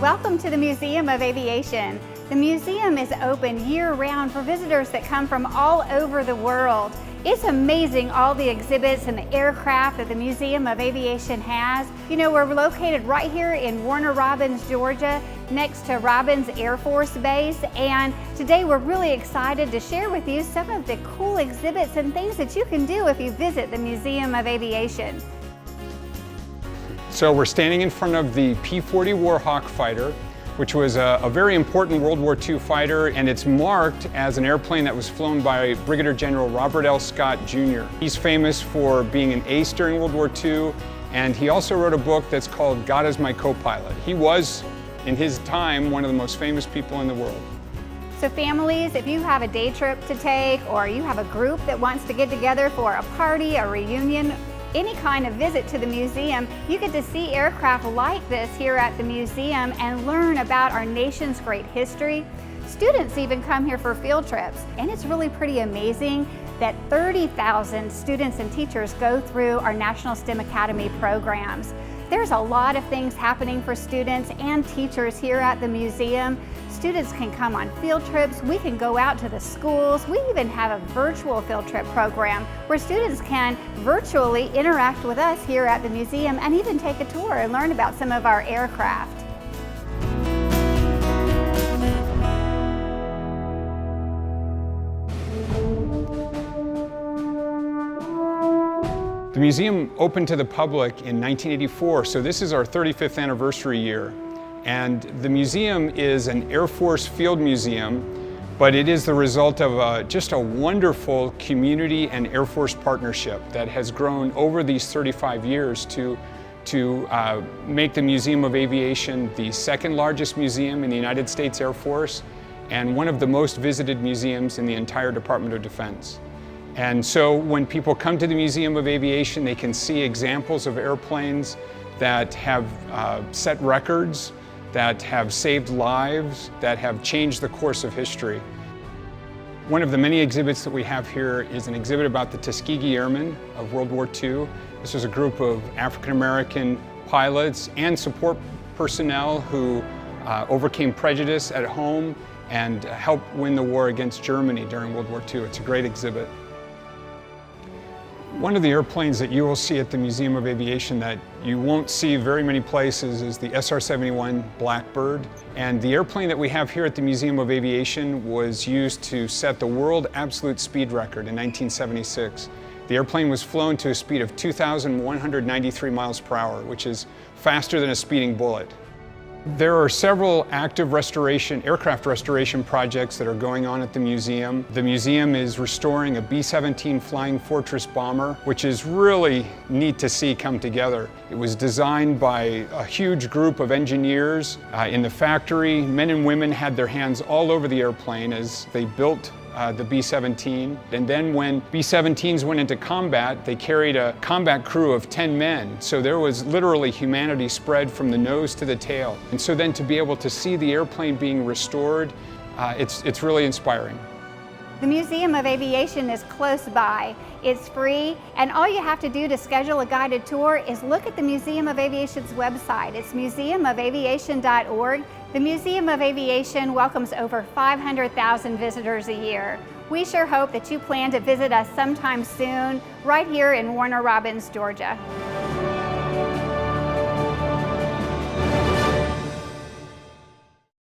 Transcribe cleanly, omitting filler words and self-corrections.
Welcome to the Museum of Aviation. The museum is open year-round for visitors that come from all over the world. It's amazing all the exhibits and the aircraft that the Museum of Aviation has. You know, we're located right here in Warner Robins, Georgia, next to Robins Air Force Base, and today we're really excited to share with you some of the cool exhibits and things that you can do if you visit the Museum of Aviation. So we're standing in front of the P-40 Warhawk fighter, which was a very important World War II fighter, and it's marked as an airplane that was flown by Brigadier General Robert L. Scott, Jr. He's famous for being an ace during World War II, and he also wrote a book that's called God is My Co-Pilot. He was, in his time, one of the most famous people in the world. So families, if you have a day trip to take, or you have a group that wants to get together for a party, a reunion, any kind of visit to the museum, you get to see aircraft like this here at the museum and learn about our nation's great history. Students even come here for field trips, and it's really pretty amazing that 30,000 students and teachers go through our National STEM Academy programs. There's a lot of things happening for students and teachers here at the museum. Students can come on field trips, we can go out to the schools, we even have a virtual field trip program where students can virtually interact with us here at the museum and even take a tour and learn about some of our aircraft. The museum opened to the public in 1984, so this is our 35th anniversary year. And the museum is an Air Force field museum, but it is the result of just a wonderful community and Air Force partnership that has grown over these 35 years to make the Museum of Aviation the second largest museum in the United States Air Force and one of the most visited museums in the entire Department of Defense. And so when people come to the Museum of Aviation, they can see examples of airplanes that have set records, that have saved lives, that have changed the course of history. One of the many exhibits that we have here is an exhibit about the Tuskegee Airmen of World War II. This was a group of African-American pilots and support personnel who overcame prejudice at home and helped win the war against Germany during World War II. It's a great exhibit. One of the airplanes that you will see at the Museum of Aviation that you won't see very many places is the SR-71 Blackbird. And the airplane that we have here at the Museum of Aviation was used to set the world absolute speed record in 1976. The airplane was flown to a speed of 2,193 miles per hour, which is faster than a speeding bullet. There are several active aircraft restoration projects that are going on at the museum. The museum is restoring a B-17 Flying Fortress bomber, which is really neat to see come together. It was designed by a huge group of engineers in the factory. Men and women had their hands all over the airplane as they built the B-17. And then when B-17s went into combat, they carried a combat crew of 10 men. So there was literally humanity spread from the nose to the tail. And so then to be able to see the airplane being restored, it's really inspiring. The Museum of Aviation is close by. It's free, and all you have to do to schedule a guided tour is look at the Museum of Aviation's website. It's museumofaviation.org. The Museum of Aviation welcomes over 500,000 visitors a year. We sure hope that you plan to visit us sometime soon, right here in Warner Robins, Georgia.